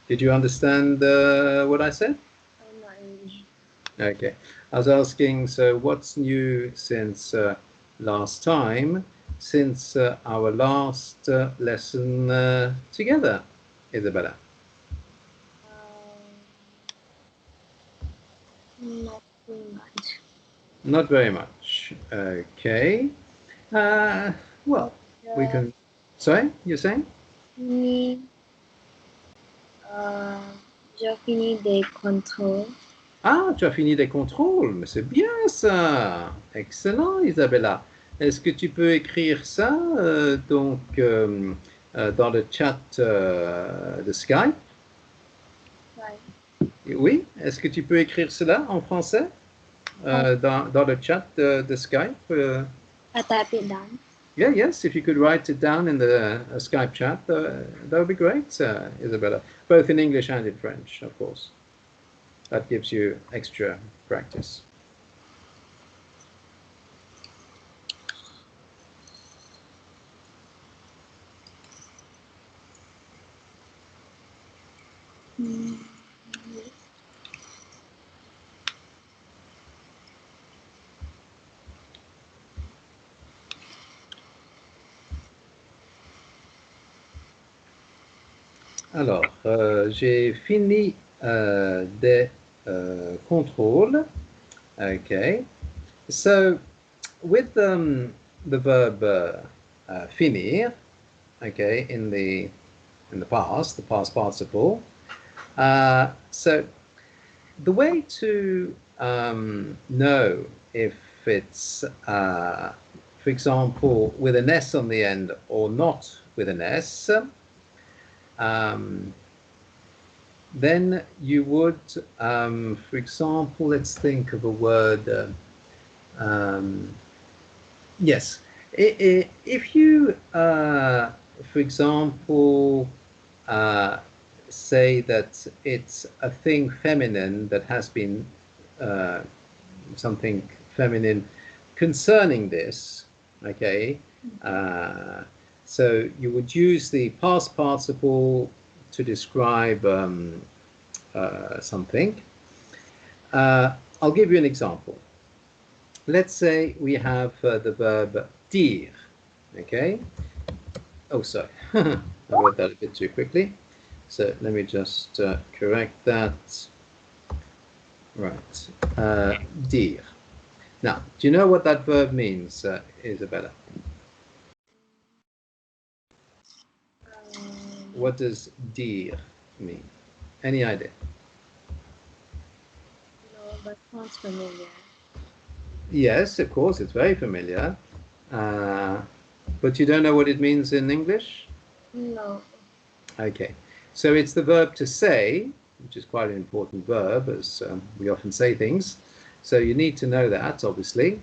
Did you understand what I said? Not really. Okay. I was asking, so what's new since last time, since our last lesson together, Yzabella? Not too much. Not very much. Okay. Well, we can... Sorry, you're saying? J'ai fini des contrôles. Ah, tu as fini des contrôles, mais c'est bien ça. Excellent, Isabella. Est-ce que tu peux écrire ça donc dans le chat de Skype? Oui, est-ce que tu peux écrire cela en français dans le chat de Skype? I type it down. Yeah, yes, if you could write it down in the Skype chat, that would be great, Isabella. Both in English and in French, of course. That gives you extra practice. Alors, j'ai fini des contrôles. Okay. So, with the verb finir, okay, in the past, the past participle. So, the way to know if it's, for example, with an S on the end or not with an S, then you would, for example, let's think of a word. Yes, if you, for example, say that it's a thing feminine that has been something feminine concerning this, okay, so you would use the past participle to describe something. I'll give you an example. Let's say we have the verb dire, okay? Oh, sorry, I wrote that a bit too quickly. So let me just correct that. Right, dire. Now, do you know what that verb means, Yzabella? What does dire mean? Any idea? No, but sounds familiar. Yes, of course, it's very familiar. But you don't know what it means in English? No. Okay, so it's the verb to say, which is quite an important verb, as we often say things. So you need to know that, obviously.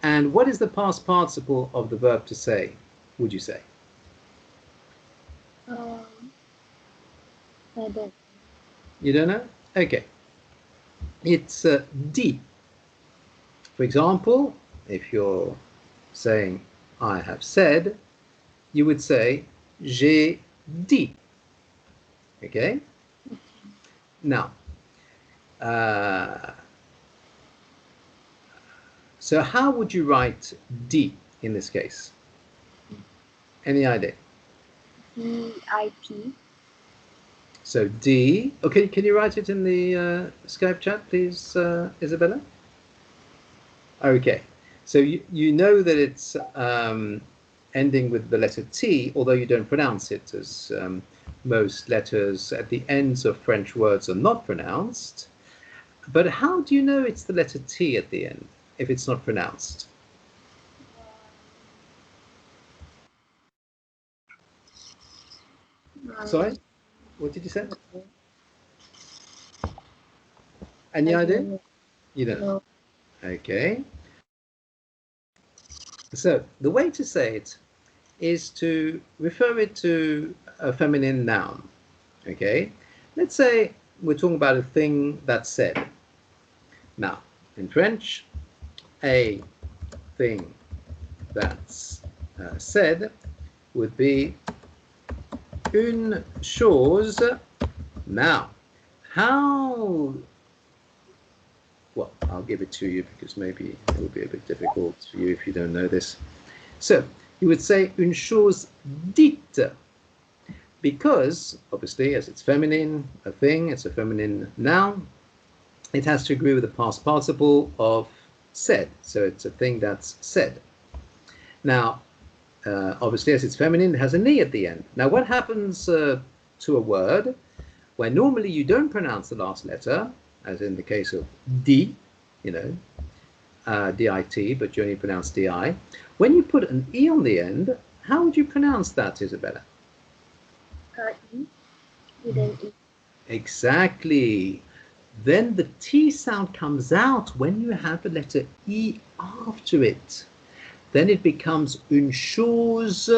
And what is the past participle of the verb to say, would you say? I don't. You don't know? Okay. It's dit. For example, if you're saying, I have said, you would say, j'ai dit. Okay? Now, so how would you write dit in this case? Any idea? D-I-T. So D. Okay, can you write it in the Skype chat, please, Yzabella? Okay, so you know that it's ending with the letter T, although you don't pronounce it, as most letters at the ends of French words are not pronounced. But how do you know it's the letter T at the end if it's not pronounced? Sorry? What did you say? Any idea? You don't know. Okay. So the way to say it is to refer it to a feminine noun. Okay. Let's say we're talking about a thing that's said. Now, in French, a thing that's said would be une chose Now, how... Well, I'll give it to you because maybe it will be a bit difficult for you if you don't know this. So, you would say une chose dite, because, obviously, as it's feminine, a thing, it's a feminine noun, it has to agree with the past participle of said. So it's a thing that's said. Now, obviously, as it's feminine, it has an E at the end. Now, what happens to a word where normally you don't pronounce the last letter, as in the case of D, you know, D-I-T, but you only pronounce D-I. When you put an E on the end, how would you pronounce that, Yzabella? E. With an E. Exactly. Then the T sound comes out when you have the letter E after it. Then it becomes une chose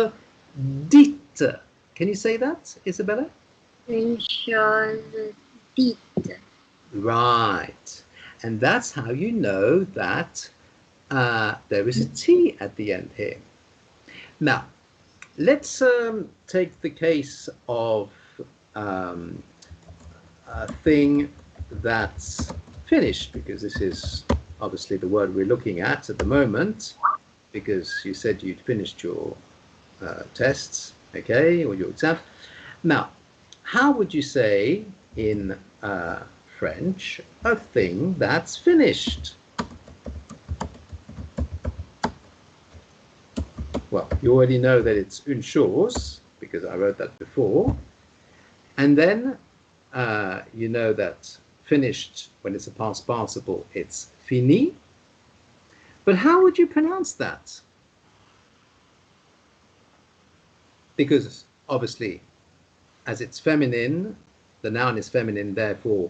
dite. Can you say that, Yzabella? Une chose dite. Right. And that's how you know that there is a T at the end here. Now, let's take the case of a thing that's finished, because this is obviously the word we're looking at the moment, because you said you'd finished your tests, okay, or your exam. Now, how would you say in French a thing that's finished? Well, you already know that it's une chose, because I wrote that before. And then you know that finished, when it's a past participle, it's fini. But how would you pronounce that? Because obviously, as it's feminine, the noun is feminine, therefore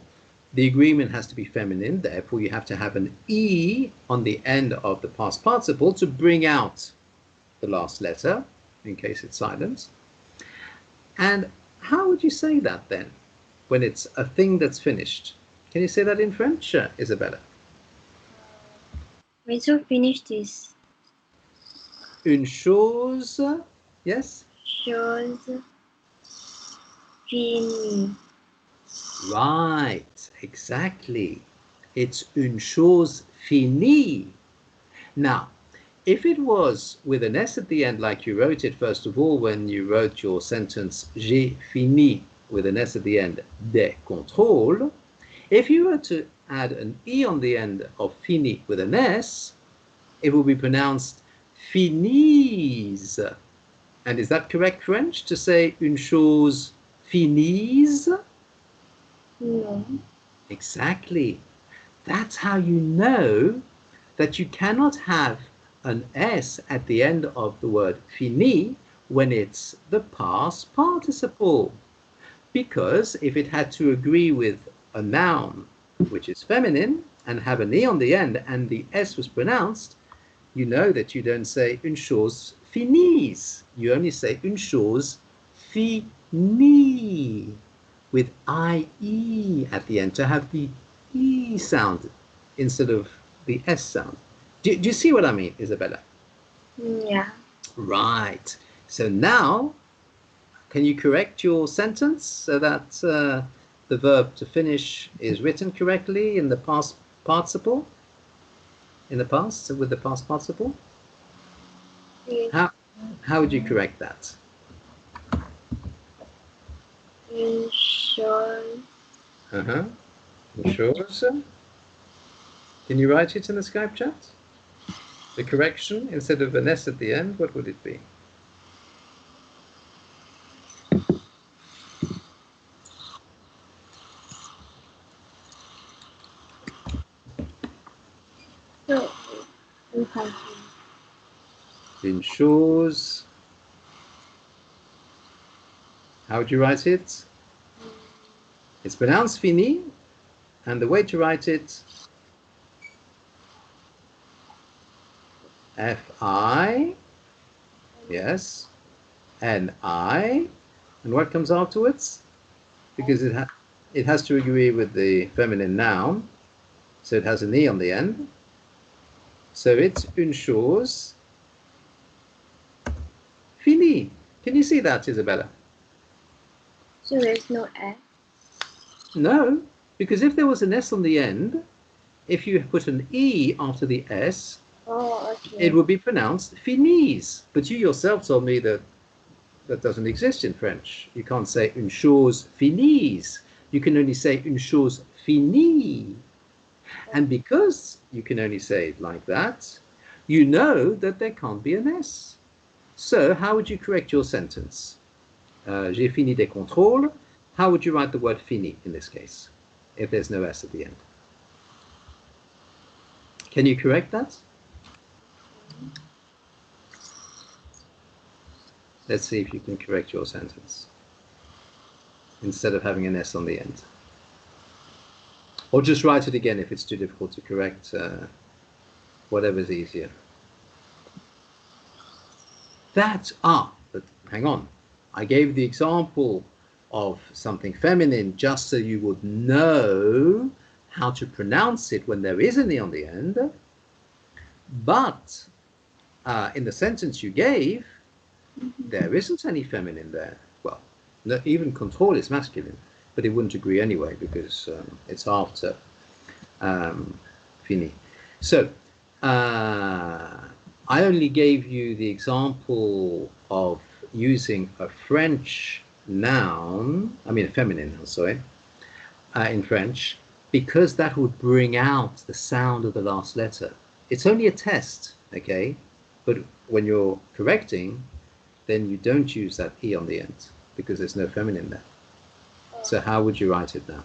the agreement has to be feminine, therefore you have to have an E on the end of the past participle to bring out the last letter, in case it's silent. And how would you say that then, when it's a thing that's finished? Can you say that in French, Yzabella? When so finished is Une chose, yes? chose finie. Right, exactly. It's une chose finie. Now, if it was with an S at the end, like you wrote it, first of all, when you wrote your sentence, j'ai fini, with an S at the end, des contrôles, if you were to add an E on the end of fini with an S, it will be pronounced finis. And is that correct French, to say une chose finis? No. Exactly. That's how you know that you cannot have an S at the end of the word fini when it's the past participle. Because if it had to agree with a noun which is feminine and have an E on the end and the S was pronounced, you know that you don't say une chose finis. You only say une chose finie with IE at the end, to have the E sound instead of the S sound. Do you see what I mean, Yzabella? Yeah. Right. So now, can you correct your sentence so that the verb to finish is written correctly in the past participle? In the past, with the past participle? Yes. How would you correct that? Une chose. Sure. Can you write it in the Skype chat? The correction, instead of an S at the end, what would it be? So, I'm confused. Une chose. How would you write it? It's pronounced fini, and the way to write it, F-I, yes, N-I, and what comes afterwards? Because it has to agree with the feminine noun, so it has an E on the end. So it's une chose finie. Can you see that, Yzabella? So there's no S. No, because if there was an S on the end, if you put an E after the S, okay. it would be pronounced finis. But you yourself told me that that doesn't exist in French. You can't say une chose finis. You can only say une chose finie. And because you can only say it like that, you know that there can't be an S. So how would you correct your sentence? J'ai fini des contrôles. How would you write the word fini in this case, if there's no S at the end? Can you correct that? Let's see if you can correct your sentence instead of having an S on the end. Or just write it again if it's too difficult to correct, whatever's easier. But hang on. I gave the example of something feminine just so you would know how to pronounce it when there is an E on the end. But in the sentence you gave, there isn't any feminine there. Well, even control is masculine, but it wouldn't agree anyway because it's after fini. So I only gave you the example of using a French noun, I mean a feminine noun, sorry, in French, because that would bring out the sound of the last letter. It's only a test, okay? But when you're correcting, then you don't use that E on the end because there's no feminine there. So how would you write it now?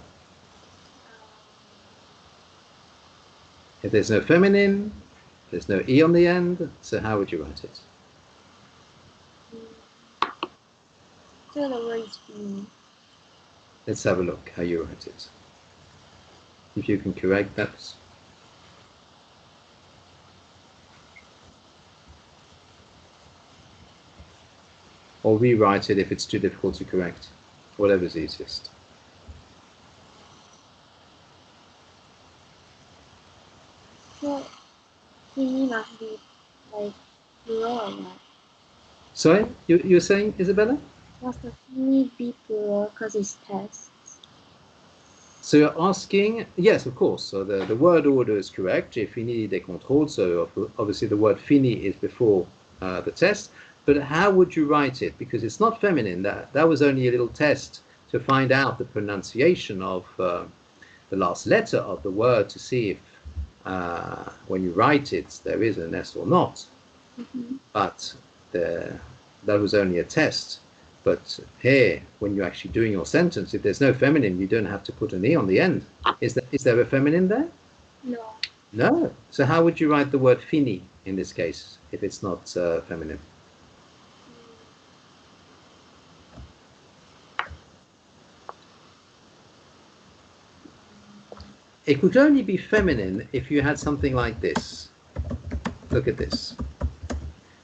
If there's no feminine, there's no E on the end, so how would you write it? So the word is fini. Let's have a look how you write it. If you can correct that. Or rewrite it if it's too difficult to correct. Whatever's easiest. So fini must be like plural or what? Sorry, you're saying, Yzabella? Must the fini be plural because it's tests? So you're asking, yes, of course. So the word order is correct. J'ai fini des contrôles. So obviously the word fini is before the test. But how would you write it? Because it's not feminine. That was only a little test to find out the pronunciation of the last letter of the word to see if when you write it there is an S or not. But that was only a test. But here, when you're actually doing your sentence, if there's no feminine, you don't have to put an E on the end. Is there a feminine there? No. No. So how would you write the word fini in this case if it's not feminine? It could only be feminine if you had something like this. Look at this.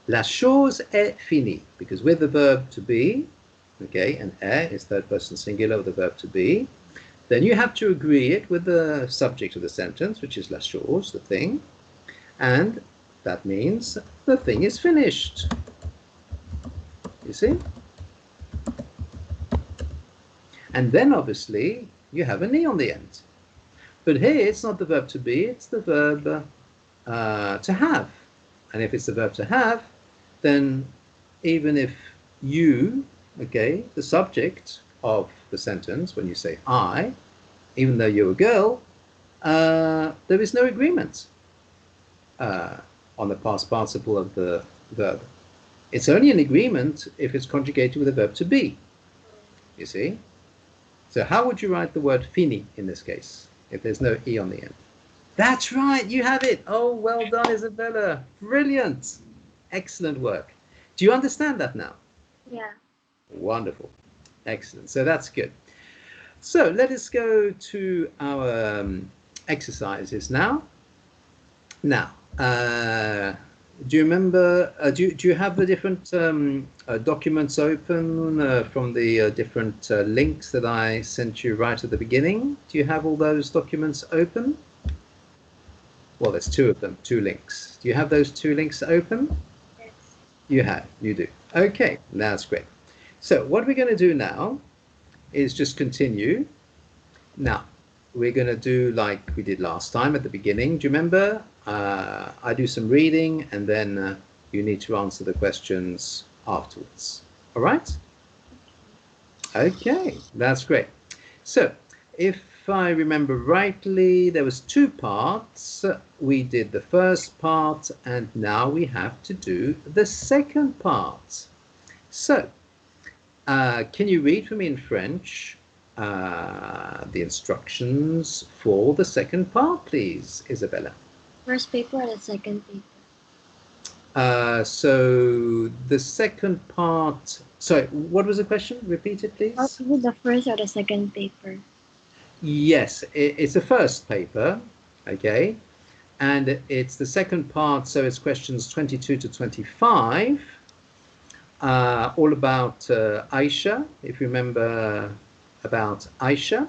La chose est finie, because with the verb to be, okay, and est is third person singular of the verb to be, then you have to agree it with the subject of the sentence, which is la chose, the thing, and that means the thing is finished. You see? And then obviously you have an E on the end. But here it's not the verb to be, it's the verb to have. And if it's the verb to have, then even if you, okay, the subject of the sentence, when you say I, even though you're a girl, there is no agreement on the past participle of the verb. It's only an agreement if it's conjugated with the verb to be, you see? So how would you write the word fini in this case, if there's no E on the end? That's right, you have it. Oh, well done, Yzabella. Brilliant. Excellent work. Do you understand that now? Yeah. Wonderful. Excellent. So that's good. So let us go to our exercises now. Now, do you remember, do you have the different documents open from the different links that I sent you right at the beginning? Do you have all those documents open? Well, there's two of them, two links. Do you have those two links open? Yes. You do. Okay, that's great. So what we're going to do now is just continue. Now, we're going to do like we did last time at the beginning. Do you remember? I do some reading and then you need to answer the questions afterwards. All right? Okay, that's great. So, if I remember rightly, there was 2 parts. We did the first part and now we have to do the second part. So, can you read for me in French the instructions for the second part, please, Yzabella? First paper or the second paper? So the second part, sorry, what was the question? Repeat it, please. Is it the first or the second paper? Yes, it's the first paper, okay, and it's the second part, so it's questions 22 to 25, all about Aisha, if you remember about Aisha.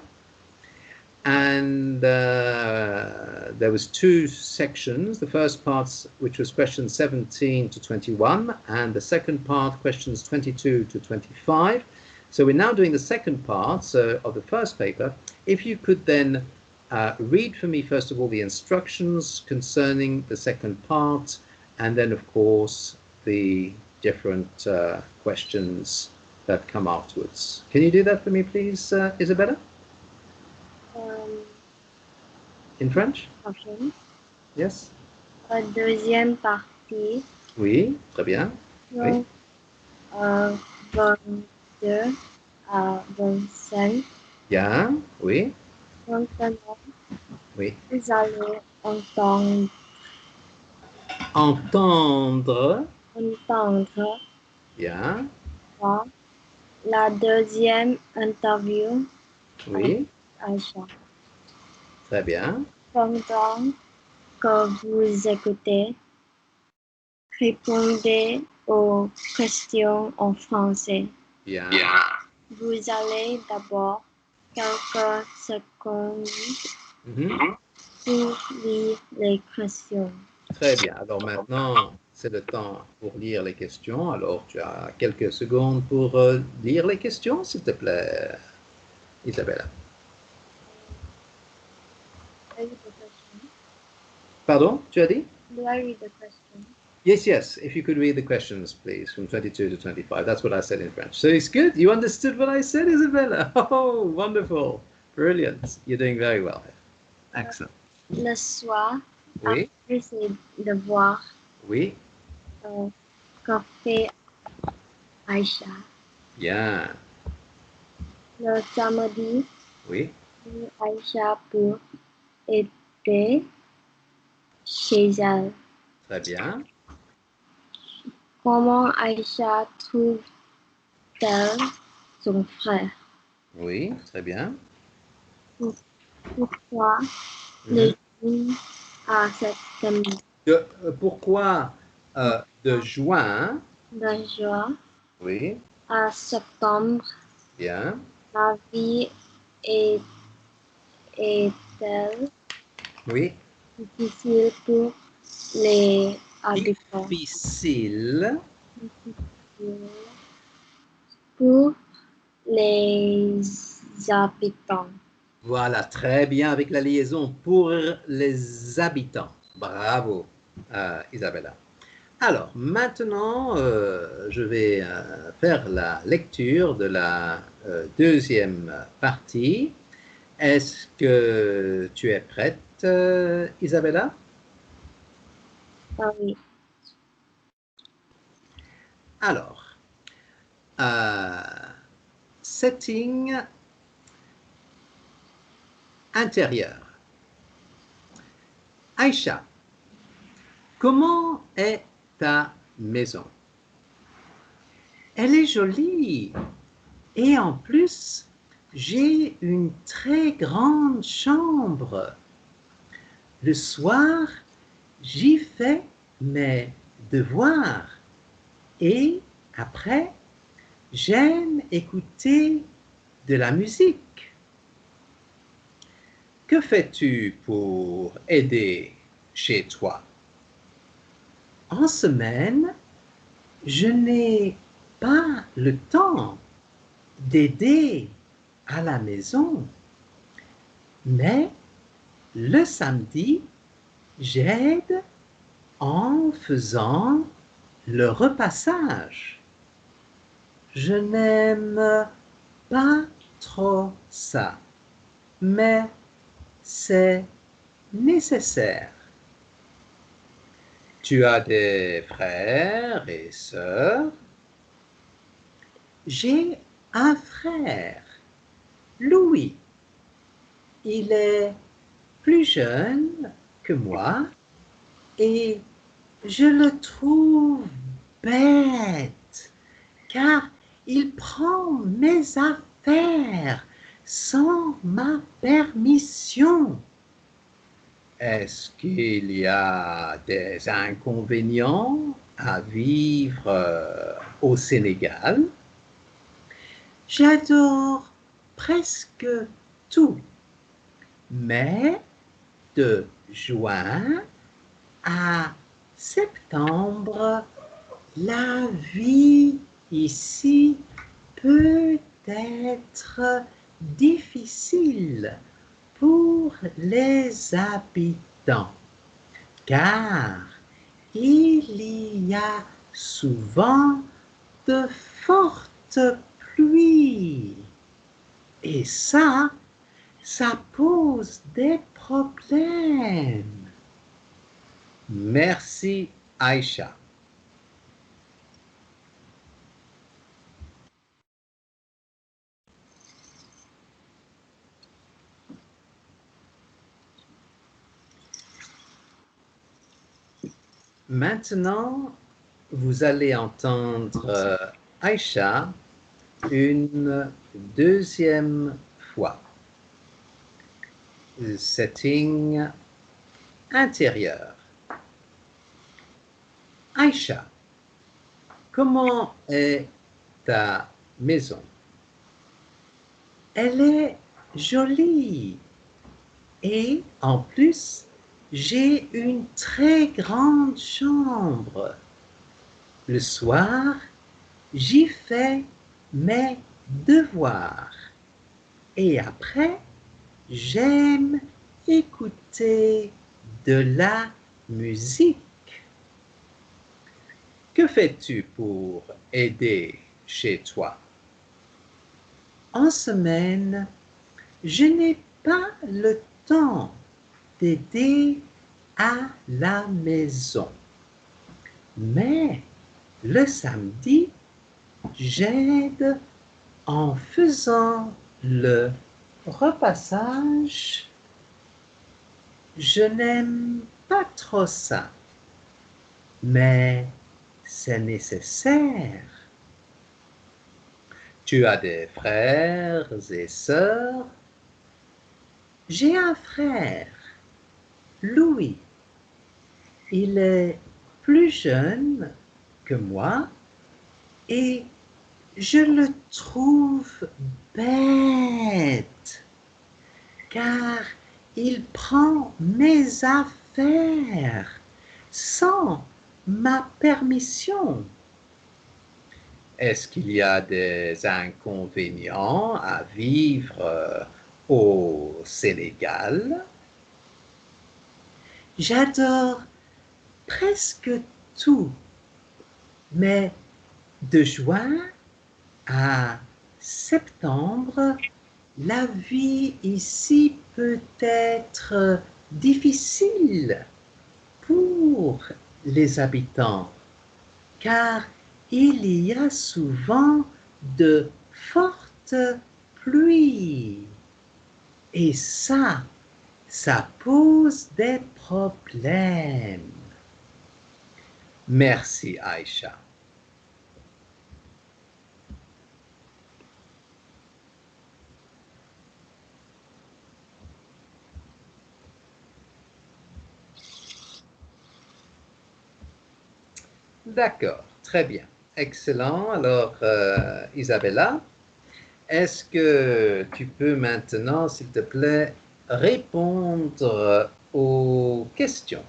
And there was 2 sections, the first part which was questions 17 to 21 and the second part questions 22 to 25. So we're now doing the second part of the first paper. If you could then read for me first of all the instructions concerning the second part and then of course the different questions that come afterwards. Can you do that for me please, Yzabella? In French? Okay. Yes. Deuxième partie. Oui, très bien. Donc, 22 à 25. Bien, oui. Maintenant, Oui. vous allez entendre Bien. la deuxième interview Oui. avec Aisha. Très bien. Pendant que vous écoutez, répondez aux questions en français. Bien. Vous allez d'abord quelques secondes pour lire les questions. Très bien. Alors maintenant, c'est le temps pour lire les questions. Alors tu as quelques secondes pour lire les questions, s'il te plaît, Yzabella. I read the question. Pardon, tu as dit? Do I read the question? Yes, yes. If you could read the questions, please, from 22 to 25. That's what I said in French. So it's good. You understood what I said, Yzabella. Oh, wonderful. Brilliant. You're doing very well. Excellent. Le soir, Oui. après ses devoirs, Oui. qu'a fait Aisha. Bien. Le samedi, Oui. Aisha pour aider chez elle. Très bien. Comment Aisha trouve-t-elle son frère? Oui, très bien. Pourquoi le juin à septembre? Pourquoi de juin? De juin Oui. à septembre, Bien. la vie est-elle Oui. difficile pour les habitants? Difficile. Pour les habitants. Voilà, très bien avec la liaison pour les habitants. Bravo, Yzabella. Alors, maintenant, je vais faire la lecture de la deuxième partie. Est-ce que tu es prête, Yzabella? Ah oui. Alors, setting intérieur. Aïcha, comment est ta maison? Elle est jolie. Et en plus, j'ai une très grande chambre. Le soir, j'y fais mes devoirs. Et après, j'aime écouter de la musique. Que fais-tu pour aider chez toi? En semaine, je n'ai pas le temps d'aider à la maison. Mais le samedi, j'aide en faisant le repassage. Je n'aime pas trop ça, mais c'est nécessaire. Tu as des frères et sœurs? J'ai un frère, Louis. Il est plus jeune que moi et je le trouve bête car il prend mes affaires sans ma permission. Est-ce qu'il y a des inconvénients à vivre au Sénégal? J'adore presque tout, mais de juin à septembre, la vie ici peut être difficile pour les habitants, car il y a souvent de fortes pluies. Et ça pose des problèmes. Merci, Aïcha. Maintenant, vous allez entendre Aïcha une deuxième fois. Setting intérieur. Aïcha, comment est ta maison? Elle est jolie. Et en plus, j'ai une très grande chambre. Le soir, j'y fais mes devoirs. Et après, j'aime écouter de la musique. Que fais-tu pour aider chez toi? En semaine, je n'ai pas le temps d'aider à la maison. Mais le samedi, j'aide en faisant le repassage. Je n'aime pas trop ça, mais c'est nécessaire. Tu as des frères et sœurs? J'ai un frère, Louis. Il est plus jeune que moi et je le trouve bête car il prend mes affaires sans ma permission. Est-ce qu'il y a des inconvénients à vivre au Sénégal? J'adore presque tout, mais de juin à septembre, la vie ici peut être difficile pour les habitants, car il y a souvent de fortes pluies. Et ça pose des problèmes. Merci, Aïcha. D'accord, très bien. Excellent. Alors, Isabella, est-ce que tu peux maintenant, s'il te plaît, répondre aux questions?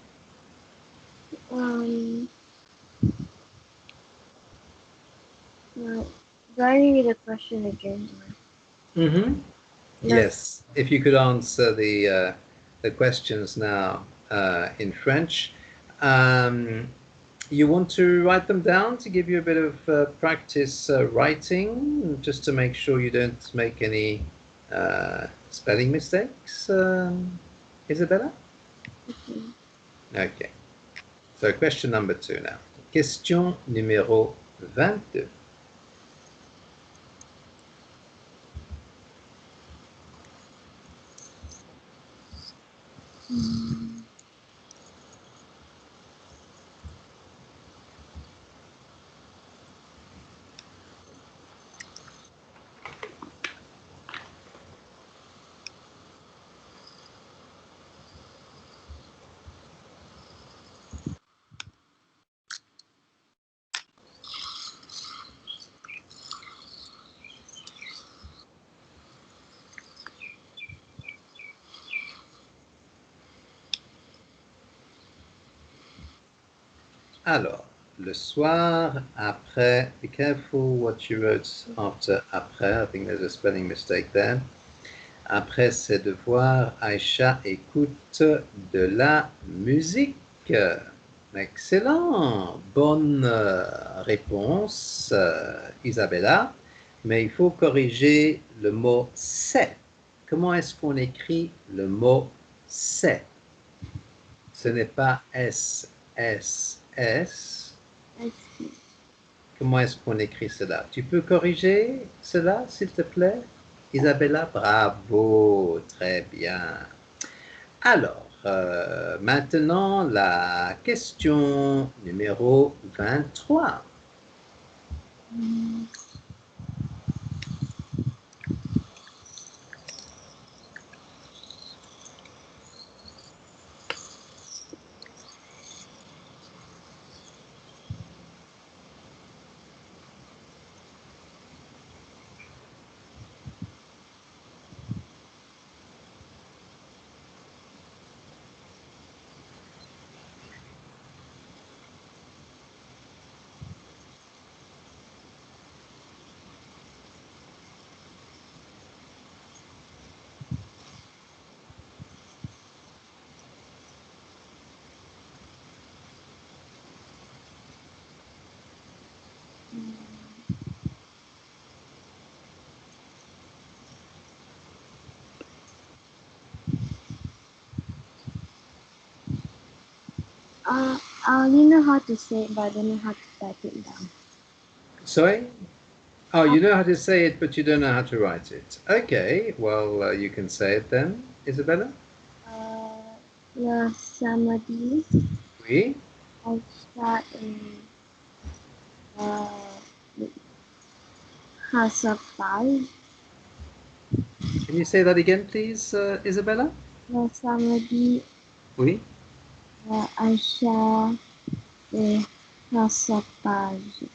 Do I read the question again? Mhm. Yes, if you could answer the questions now in French. You want to write them down to give you a bit of practice writing, just to make sure you don't make any spelling mistakes, Isabella? Okay. Okay. So question number 2 now. Question numéro 22. Alors, le soir, après, be careful what you wrote after après. I think there's a spelling mistake there. Après ses devoirs, Aïcha écoute de la musique. Excellent. Bonne réponse, Isabella. Mais il faut corriger le mot c'est. Comment est-ce qu'on écrit le mot c'est? Ce n'est pas S, S, S. Comment est-ce qu'on écrit cela? Tu peux corriger cela, s'il te plaît? Isabella, bravo, très bien. Alors, maintenant, la question numéro 23. I only know how to say it, but I don't know how to type it down. Sorry? Oh, you know how to say it, but you don't know how to write it. Okay, well, you can say it then, Isabella. Le samedi, Oui. Aisha has a pie. Can you say that again, please, Isabella? Le samedi, Oui. Aisha has a page.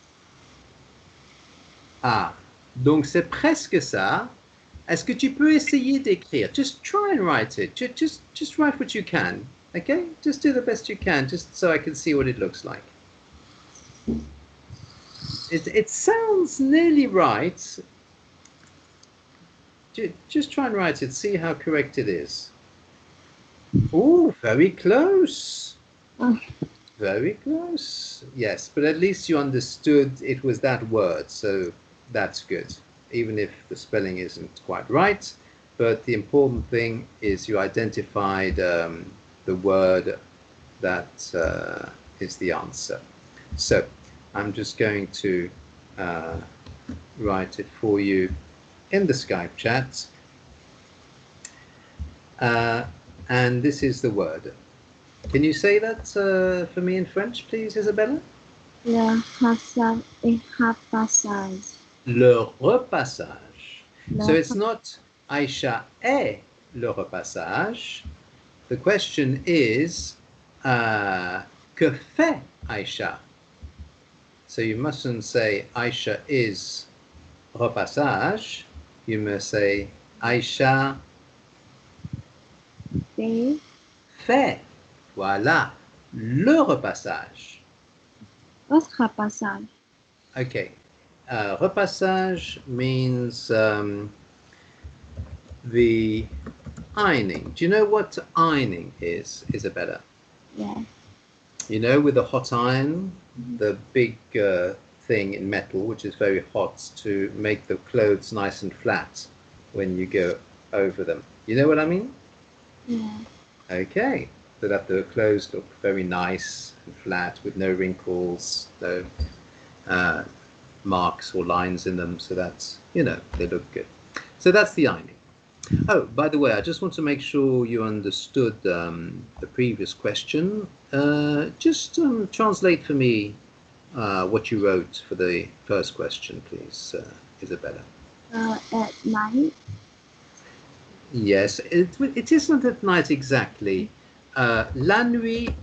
Ah, donc c'est presque ça. Est-ce que tu peux essayer d'écrire? Just try and write it. Just write what you can. Okay? Just do the best you can, just so I can see what it looks like. It sounds nearly right. Just try and write it. See how correct it is. Oh, very close. Very close. Yes, but at least you understood it was that word, so that's good. Even if the spelling isn't quite right, but the important thing is you identified the word that is the answer. So I'm just going to write it for you in the Skype chat. And this is the word. Can you say that for me in French, please, Isabella? Le repassage. Le repassage. So it's not Aïcha est le repassage. The question is, que fait Aïcha? So you mustn't say Aïcha is repassage. You must say Aïcha fait. Voilà, le repassage. What's repassage? Okay. Repassage means the ironing. Do you know what ironing is, Isabella? Yeah. You know, with a hot iron, the big thing in metal, which is very hot to make the clothes nice and flat when you go over them. You know what I mean? Yeah. Okay, so that the clothes look very nice and flat with no wrinkles, no marks or lines in them, so that, you know, they look good. So that's the ironing. Oh, by the way, I just want to make sure you understood the previous question. Just translate for me what you wrote for the first question, please, Isabella. At night. Yes, it isn't at night exactly. La nuit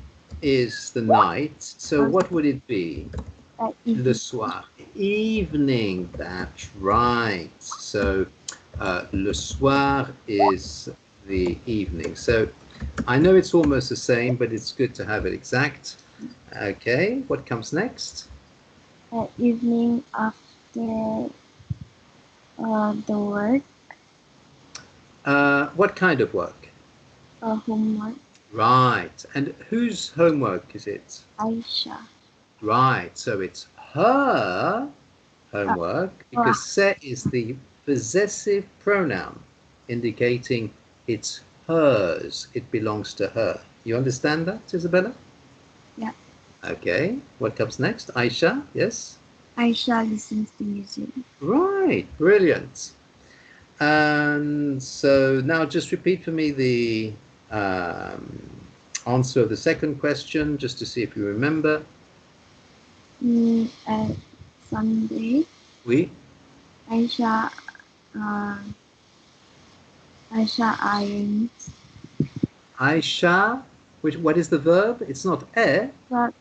is the night, so what would it be? At Le evening. soir. Evening, that's right. So le soir is the evening. So I know it's almost the same, but it's good to have it exact. Okay, what comes next? At evening after the work. What kind of work? Homework. Right. And whose homework is it? Aisha. Right. So it's her homework because se is the possessive pronoun indicating it's hers. It belongs to her. You understand that, Isabella? Yeah. Okay. What comes next? Aisha? Yes? Aisha listens to music. Right. Brilliant. And so now just repeat for me the answer of the second question just to see if you remember. At Sunday, Oui. Aisha uh, Aisha irons. Aisha, what is the verb? It's not But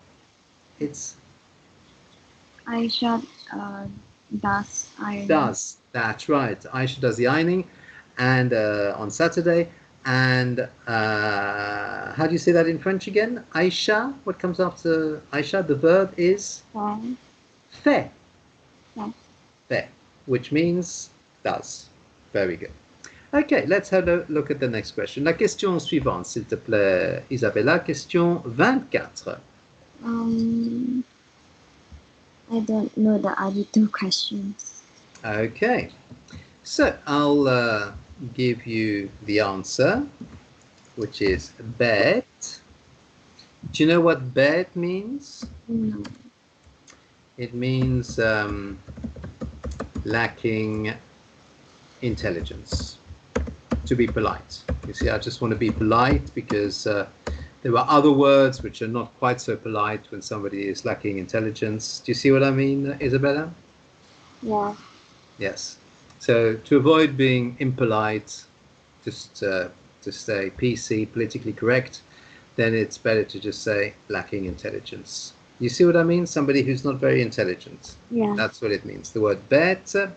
it's Aisha does iron. does. That's right. Aisha does the ironing and on Saturday. And how do you say that in French again? Aisha, what comes after Aisha? The verb is fait. Yes. Fait, which means does. Very good. Ok, let's have a look at the next question. La question suivante, s'il te plaît, Isabella. Question 24. I don't know the other two questions. Okay, so I'll give you the answer, which is bed. Do you know what bed means? No. It means lacking intelligence. To be polite. You see, I just want to be polite because there are other words which are not quite so polite when somebody is lacking intelligence. Do you see what I mean, Isabella? Yeah. Yes. So to avoid being impolite, just to stay PC, politically correct, then it's better to just say lacking intelligence. You see what I mean? Somebody who's not very intelligent. Yeah. That's what it means. The word bête.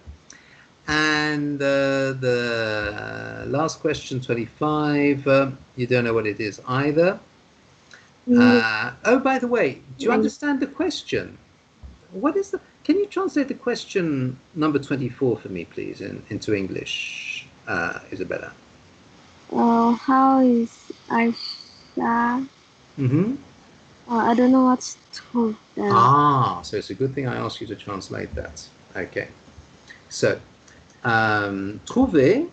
And the last question, 25, you don't know what it is either. Oh, by the way, do you understand the question? What is the... Can you translate the question number 24 for me, please, into English, Isabella? How is Aisha? I don't know what's told them. Ah, so it's a good thing I asked you to translate that. Okay. So, trouver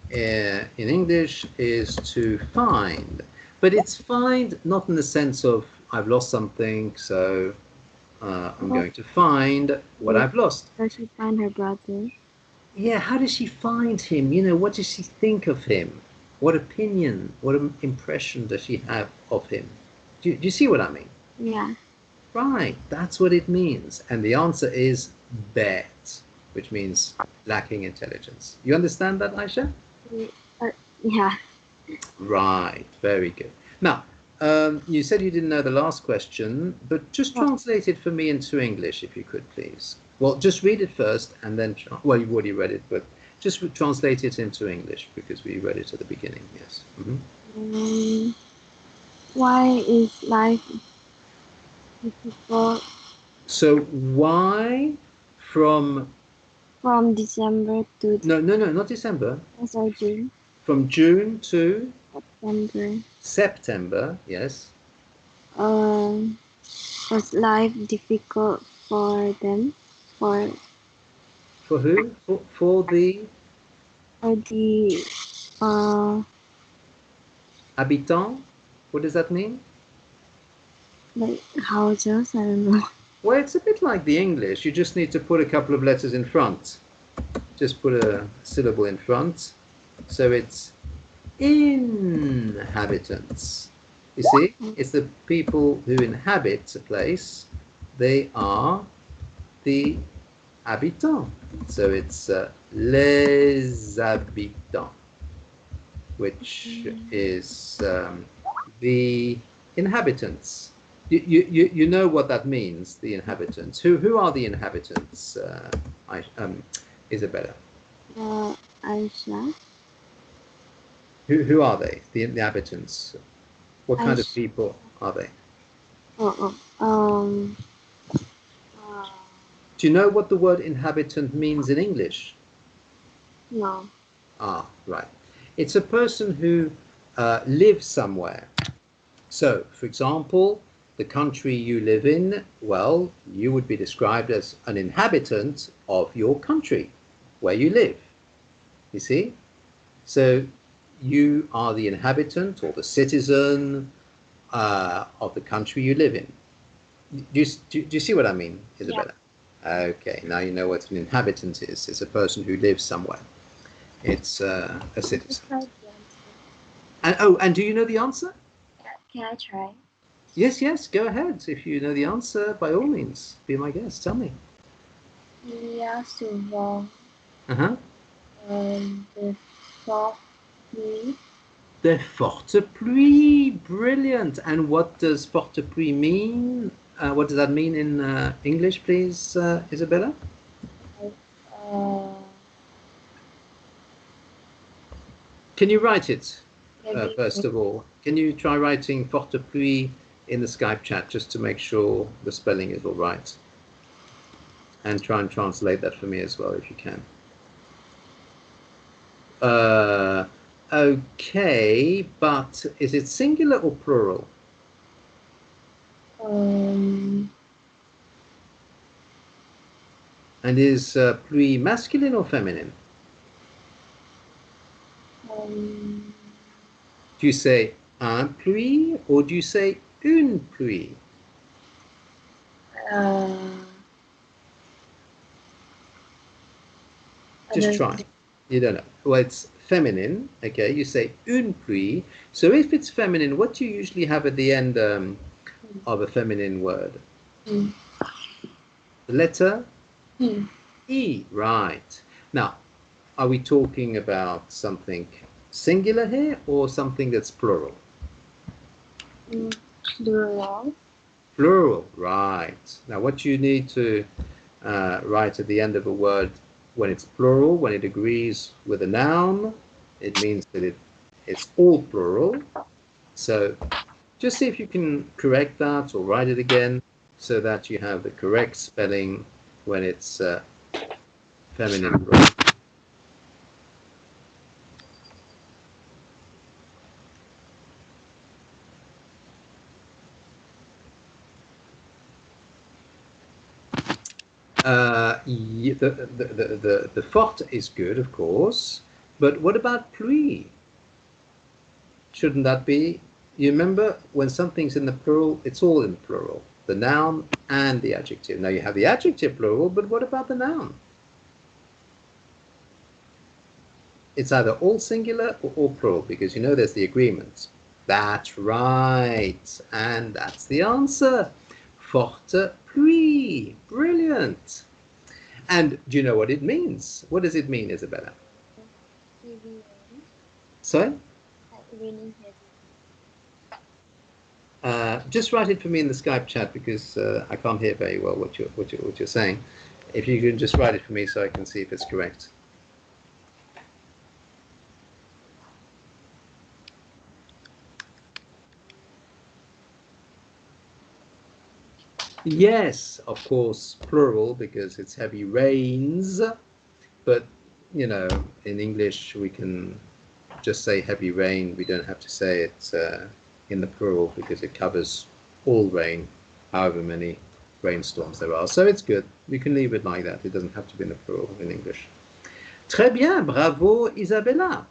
in English is to find, but it's find not in the sense of I've lost something, so I'm going to find what I've lost. Does she find her brother? Yeah, how does she find him? You know, what does she think of him? What opinion, what impression does she have of him? Do you see what I mean? Yeah. Right, that's what it means. And the answer is bête, which means lacking intelligence. You understand that, Aisha? Yeah. Right, very good. Now, you said you didn't know the last question, but just translate it for me into English, if you could, please. Well, just read it first, and then, well, you've already read it, but just translate it into English, because we read it at the beginning, yes. Why is life difficult? So, why from From December to No, not December. June. From June to September. September, yes. Was life difficult for them? For who? For the the habitant? What does that mean? like houses? I don't know. Well, it's a bit like the English. You just need to put a couple of letters in front. Just put a syllable in front. So it's inhabitants. You see, it's the people who inhabit a place. They are the habitants. So it's les habitants, which is the inhabitants. You know what that means, the inhabitants. Who are the inhabitants, Yzabella? Aisha. Who are they, the inhabitants? What kind of Aisha. people are they? Oh, oh. Do you know what the word inhabitant means in English? No. Ah, right. It's a person who lives somewhere. So, for example, the country you live in, well, you would be described as an inhabitant of your country, where you live. You see? So, you are the inhabitant or the citizen of the country you live in. Do you see what I mean, Yzabella? Yeah. Okay, now you know what an inhabitant is. It's a person who lives somewhere. It's a citizen. And do you know the answer? Can I try? Yes, go ahead. If you know the answer, by all means, be my guest. Tell me. Yeah, souvent. Uh-huh. The forte pluie. The forte pluie. Brilliant. And what does forte pluie mean? What does that mean in English, please, Yzabella? Can you write it, first of all? Can you try writing forte pluie in the Skype chat just to make sure the spelling is all right? And try and translate that for me as well, if you can. Okay, but is it singular or plural? And is pluie masculine or feminine? Do you say un pluie or do you say une pluie? Just try. You don't know. Well, it's feminine. Okay, you say une pluie. So if it's feminine, what do you usually have at the end of a feminine word? The letter E. Right. Now, are we talking about something singular here or something that's plural? Plural. Plural, right. Now, what you need to write at the end of a word when it's plural, when it agrees with a noun, it means that it's all plural. So just see if you can correct that or write it again so that you have the correct spelling when it's feminine plural. The forte is good, of course, but what about pluie? Shouldn't that be? You remember when something's in the plural, it's all in the plural, the noun and the adjective. Now you have the adjective plural, but what about the noun? It's either all singular or all plural because you know there's the agreement. That's right, and that's the answer. Forte pluie. Brilliant. And do you know what it means? What does it mean, Yzabella? Sorry? Just write it for me in the Skype chat because I can't hear very well what you're saying. If you can just write it for me so I can see if it's correct. Yes, of course, plural because it's heavy rains. but you know, in English we can just say heavy rain. We don't have to say it in the plural because it covers all rain, however many rainstorms there are. So it's good. We can leave it like that. It doesn't have to be in the plural in English. Très bien, bravo Isabella.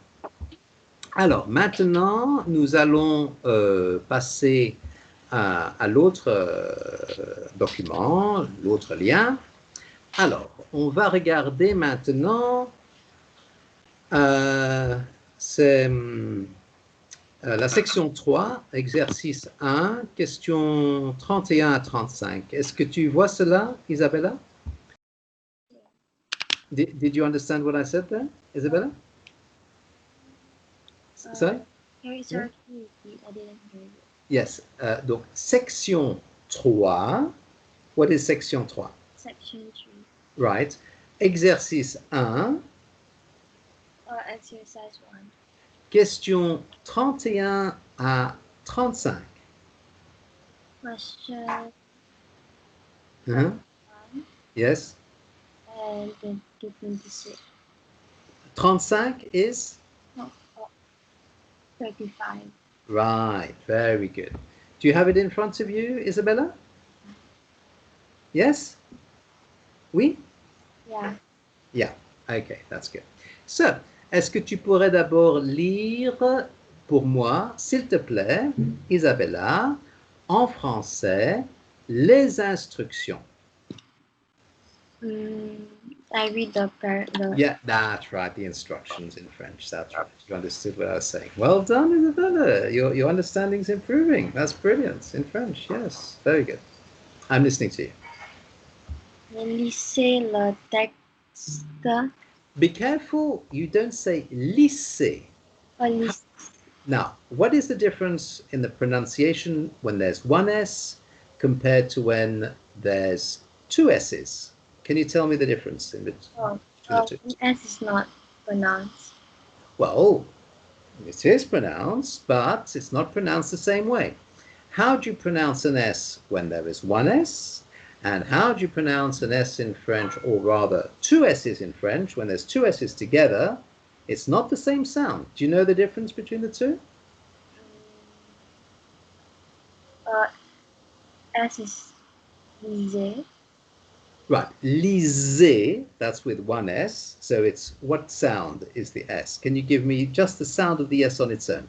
Alors maintenant, nous allons passer à l'autre document, l'autre lien. Alors, on va regarder maintenant, c'est la section 3, exercice 1, questions 31 à 35. Est-ce que tu vois cela, Isabella? Did you understand what I said there, Isabella? Sorry? Sorry, repeat. I didn't hear you. Yes. Donc, section 3. What is section 3? Section 3. Right. Exercice 1. Exercise 1. Question 31 à 35. Question Uh-huh. 1 Yes. and 26. 35 is? No, 35. Right. Very good. Do you have it in front of you, Isabella? Yes? Oui? Yeah. Yeah. Okay, that's good. So, est-ce que tu pourrais d'abord lire pour moi, s'il te plaît, Isabella, en français, les instructions? I read the Yeah, that's right, the instructions in French. That's right. You understood what I was saying. Well done, Isabella. Your understanding's improving. That's brilliant. In French, yes. Very good. I'm listening to you. Lisez le texte. Be careful, you don't say lycée. Now, what is the difference in the pronunciation when there's one S compared to when there's two S's? Can you tell me the difference in between the two? S is not pronounced. Well, it is pronounced, but it's not pronounced the same way. How do you pronounce an S when there is one S? And how do you pronounce an S in French, or rather two S's in French, when there's two S's together? It's not the same sound. Do you know the difference between the two? S is lisez. Right, lisez, that's with one S. So it's, what sound is the S? Can you give me just the sound of the S on its own?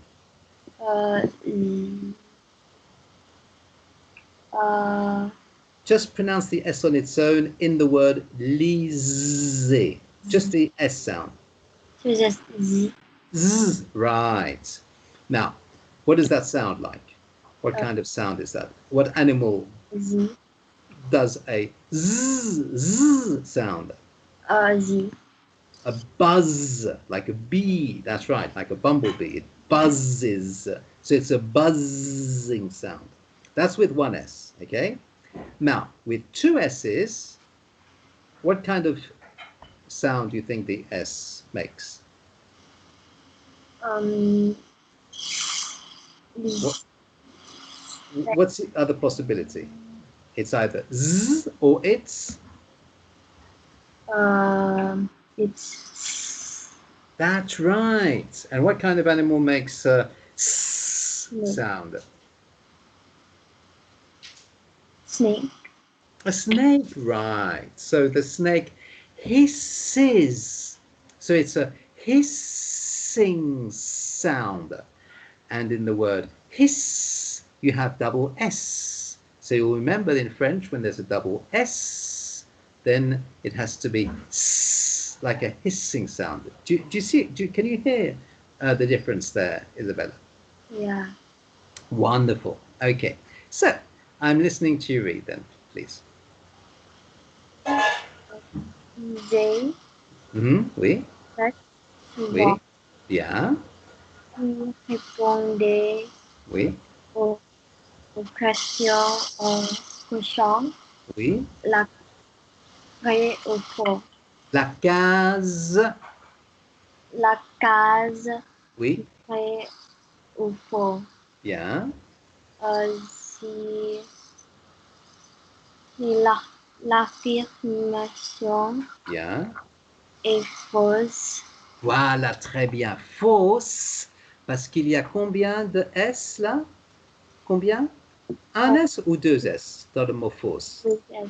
Just pronounce the S on its own in the word lisez. Just the S sound. So just Z. Z, right. Now, what does that sound like? What kind of sound is that? What animal Z. does a Z sound? Z. A buzz, like a bee. That's right, like a bumblebee. It buzzes. So it's a buzzing sound. That's with one S, okay? Now, with two S's, what kind of sound do you think the S makes? What's the other possibility? It's either Z or it's? It's. That's right. And what kind of animal makes a sound? Snake. A snake, right. So the snake hisses. So it's a hissing sound. And in the word hiss, you have double S. So you'll remember in French, when there's a double S, then it has to be s, like a hissing sound. Do you see? Can you hear the difference there, Isabella? Yeah. Wonderful. Okay. So I'm listening to you read then, please. They. Oui. Oui. Bien. Répondez Oui. aux questions cochons. Oui. La vraie ou faux. La case. La case. Oui. Vrai ou faux. Bien. Si l'affirmation Bien. et fausse. Voilà, très bien. Fausse, parce qu'il y a combien de S là? Combien? Un S ou deux S dans le mot fausse? Yes.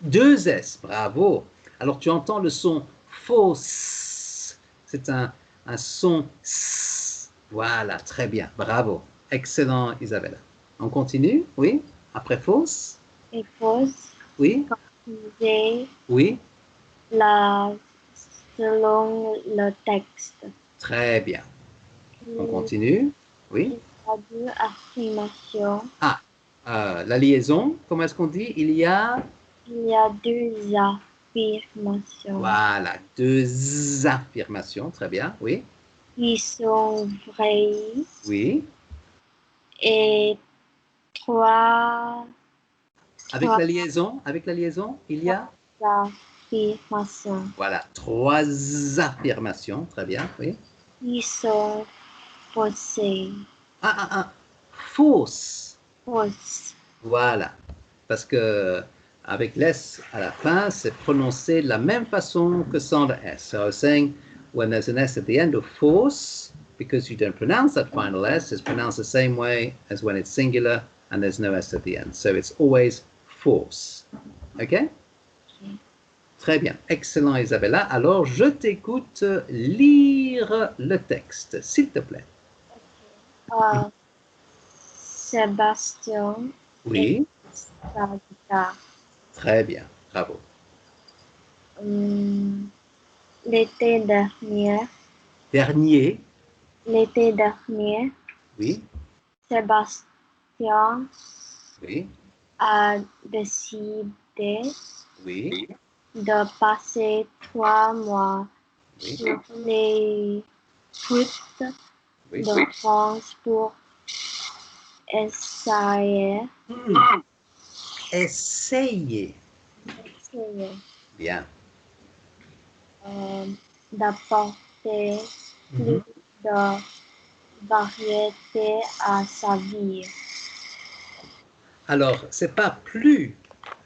Deux S, bravo. Alors tu entends le son fausse. C'est un son S. Voilà, très bien, bravo. Excellent, Isabella. On continue? Oui? Après fausse? Et fausse. Oui? J'ai Oui? la selon le texte. Très bien. On Il continue? Oui? y a deux affirmations. Ah, la liaison, comment est-ce qu'on dit? Il y a, Il y a deux affirmations voilà, deux affirmations, très bien, oui, qui sont vraies oui. et trois Avec la liaison, il y a, affirmations voilà, trois affirmations, très bien, oui. qui sont fausses. Fausse, Fausses. voilà, parce que avec l'S à la fin, c'est prononcé de la même façon que sans le S. So I was saying, when there's an S at the end of force, because you don't pronounce that final S, it's pronounced the same way as when it's singular and there's no S at the end. So it's always force. Okay? Okay. Très bien. Excellent, Isabella. Alors, je t'écoute lire le texte, s'il te plaît. Okay. Sébastien et Oui. sa guitare. Très bien. Bravo. L'été dernier, Dernier. Oui. Sébastien Oui. a décidé Oui. de passer 3 mois Oui. sur les routes Oui. de France pour essayer, Essayez. essayer Bien. d'apporter plus de variété à sa vie. Alors, c'est pas plus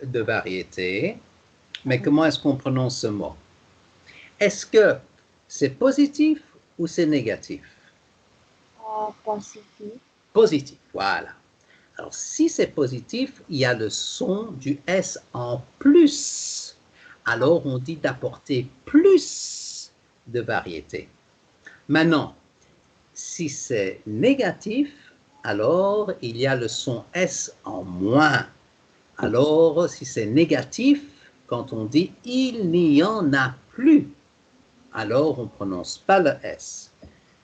de variété, mais comment est-ce qu'on prononce ce mot? Est-ce que c'est positif ou c'est négatif? Positif. Positif, voilà. Alors, si c'est positif, il y a le son du S en plus. Alors, on dit d'apporter plus de variété. Maintenant, si c'est négatif, alors il y a le son S en moins. Alors, si c'est négatif, quand on dit il n'y en a plus, alors on ne prononce pas le S.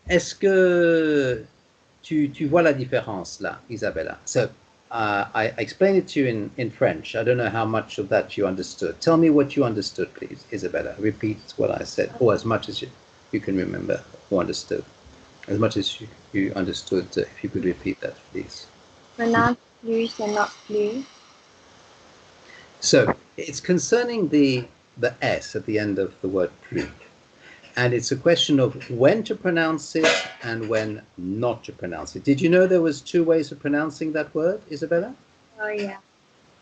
Est-ce que tu vois la différence là, Isabella? So, I explained it to you in French. I don't know how much of that you understood. Tell me what you understood, please, Isabella. Repeat what I said, or as much as you can remember or understood. As much as you understood, if you could repeat that, please. Maintenant, plus et not plus. So it's concerning the S at the end of the word plus. And it's a question of when to pronounce it and when not to pronounce it. Did you know there was two ways of pronouncing that word, Isabella? Oh yeah.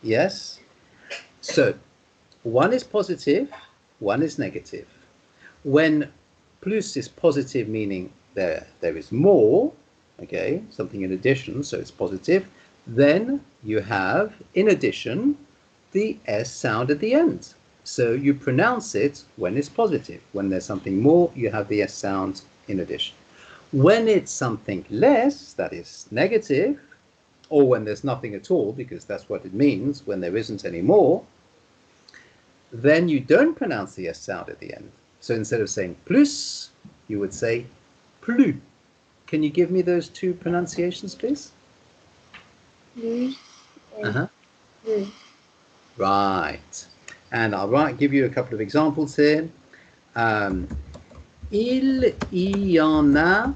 Yes. So one is positive, one is negative. When plus is positive, meaning there is more, okay, something in addition, so it's positive, then you have, in addition, the S sound at the end. So you pronounce it when it's positive. When there's something more, you have the S sound in addition. When it's something less, that is negative, or when there's nothing at all, because that's what it means, when there isn't any more, then you don't pronounce the S sound at the end. So instead of saying plus, you would say plus. Can you give me those two pronunciations, please? Plus et plus. Right. And I'll give you a couple of examples here. Il y en a,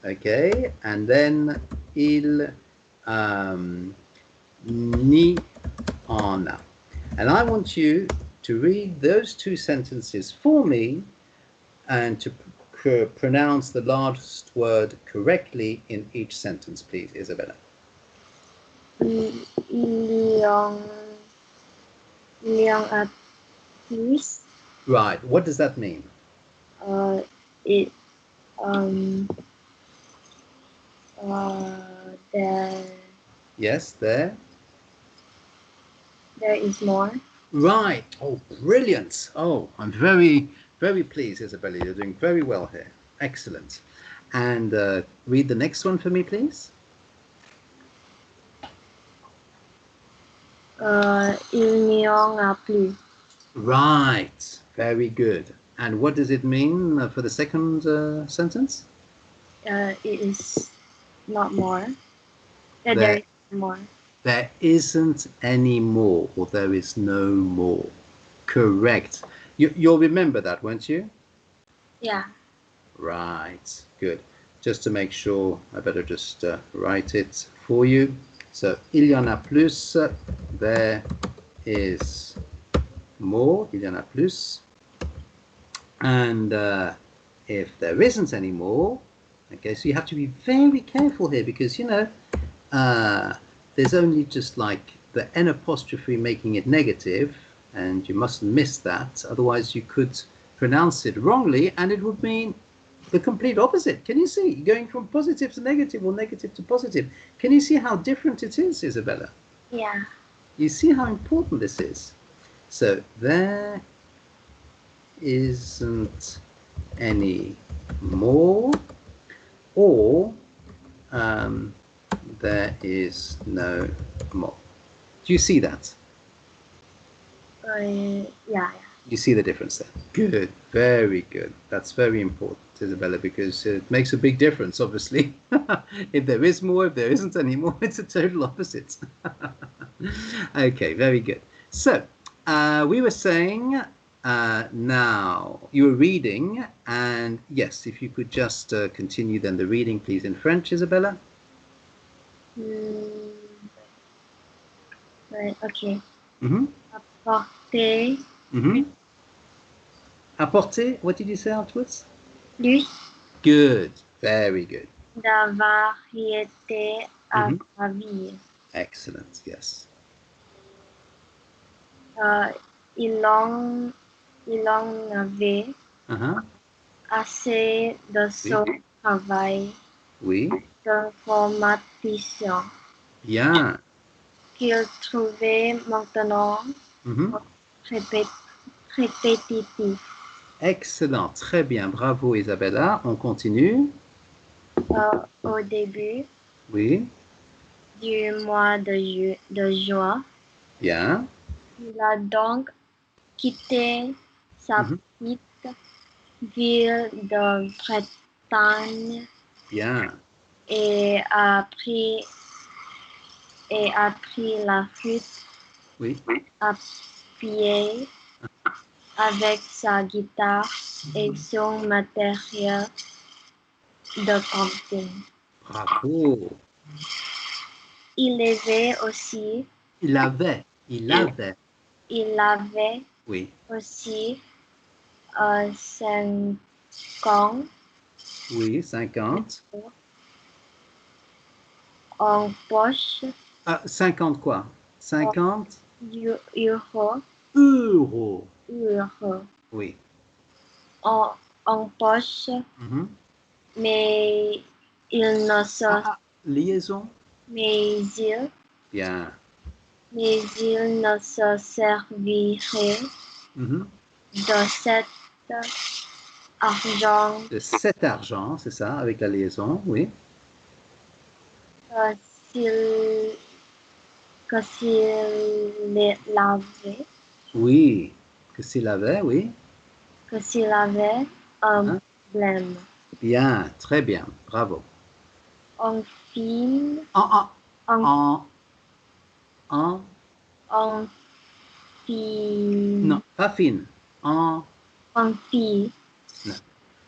okay, and then il n'y en a. And I want you to read those two sentences for me and to pronounce the last word correctly in each sentence, please, Isabella. Il y en a plus. Right. What does that mean? It there Yes, there. there is more. Right. Oh, brilliant. Oh, I'm very, very pleased, Yzabella. You're doing very well here. Excellent. And read the next one for me, please. Il n'y en a plus. Right. Very good. And what does it mean for the second sentence? It is not more. There- There is more. There isn't any more, or there is no more. Correct. You'll remember that, won't you? Yeah. Right. Good. Just to make sure, I better just write it for you. So, il y en a plus. There is more. Il y en a plus. And if there isn't any more, okay, so you have to be very careful here because, there's only just like the N apostrophe making it negative, and you mustn't miss that. Otherwise, you could pronounce it wrongly, and it would mean the complete opposite. Can you see? Going from positive to negative or negative to positive. Can you see how different it is, Yzabella? Yeah. You see how important this is? So there isn't any more, or there is no more. Do you see that? Yeah. You see the difference there? Good, very good. That's very important, Yzabella, because it makes a big difference, obviously. If there is more, if there isn't any more, it's a total opposite. Okay, very good. So, we were saying now, you were reading, and yes, if you could just continue then the reading, please, in French, Yzabella. Right. Okay. Mm-hmm. Apporter Mm-hmm. Apporter, what did you say afterwards? plus Good, very good. de variété à Mhm. la vie. Excellent, yes. Il en avait Uh-huh. assez de son travail Oui, d'informaticien bien. qu'il trouvait maintenant Mhm. répé- répétitif. Excellent, très bien. Bravo, Yzabella. On continue. Au début Oui, du mois de juin, bien. il a donc quitté sa Mhm. petite ville de Bretagne Bien. et a pris la fuite Oui. à pied avec sa guitare et son matériel de camping. Bravo. Il avait aussi, Il avait. Oui. aussi 50 Oui, 50. en poche, 50 quoi? 50 euros, euros. euros Oui. en poche, Mhm. mais il ne se, Liaison. mais Bien. il ne se servirait Mhm. de cet argent De cet argent, c'est ça, avec la liaison, oui. que s'il l'avait, Oui. Que s'il avait, oui. un Hein? problème. Bien, très bien, bravo. En fin, En, en, en, en, en fin, non, pas fine. En, en fin, no,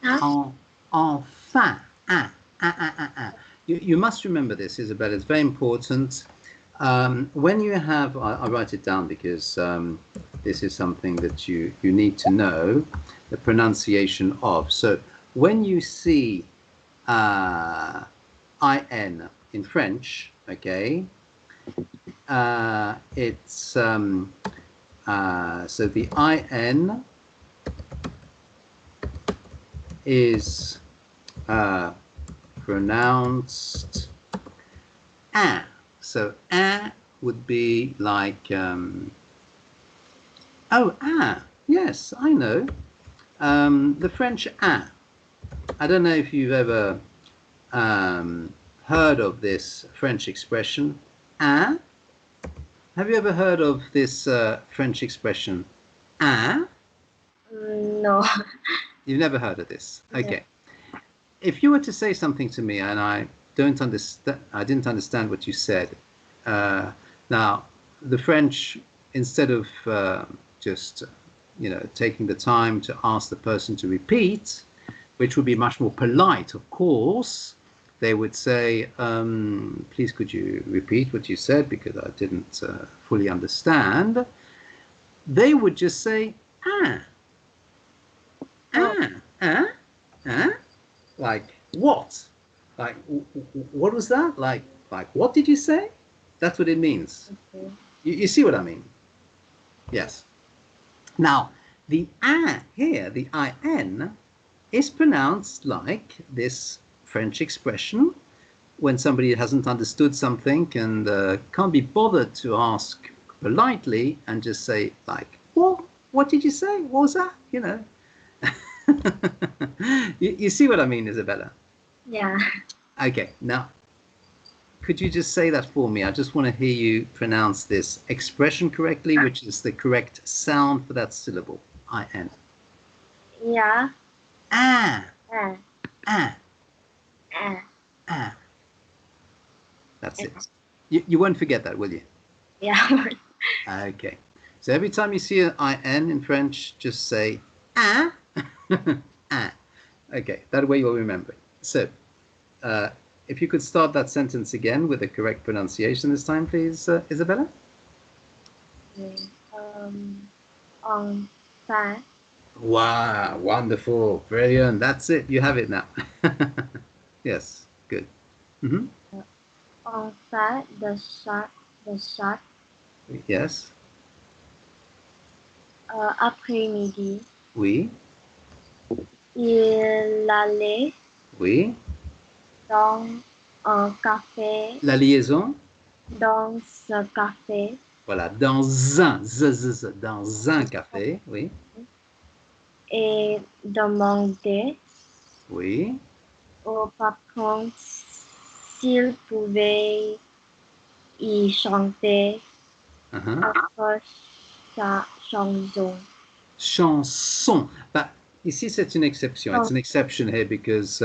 hein? enfin. You must remember this, Isabel. It's very important. When you have, I write it down because this is something that you need to know, the pronunciation of. So when you see IN in French, okay, it's so the IN is pronounced a. So a would be like, yes, I know. The French a. I don't know if you've ever heard of this French expression, a. Have you ever heard of this French expression, a? No. You've never heard of this? Okay. Yeah. If you were to say something to me and I didn't understand what you said. Now, the French, instead of just, taking the time to ask the person to repeat, which would be much more polite, of course, they would say, please could you repeat what you said because I didn't fully understand. They would just say, like what? Like what was that? Like what did you say? That's what it means. Okay. You see what I mean? Yes. Now, the a here, the in, is pronounced like this French expression when somebody hasn't understood something and can't be bothered to ask politely and just say like, what did you say? What was that? You see what I mean, Yzabella? Yeah. Okay, now, could you just say that for me? I just want to hear you pronounce this expression correctly, which is the correct sound for that syllable, in. Yeah. That's it. You won't forget that, will you? Yeah. Okay. So every time you see an in in French, just say ah. Okay, that way you'll remember it. So, if you could start that sentence again with the correct pronunciation this time, please, Yzabella. Enfin. Wow, wonderful, brilliant. That's it. You have it now. Yes, good. Mm-hmm. Enfin, the shot. Yes. Après-midi. Oui. Il allait Oui. dans un café. La liaison. Dans ce café. Voilà, dans un café, oui. Et demander Oui. au patron s'il pouvait y chanter notre chanson. Chanson. But ici, c'est une exception. It's an exception here because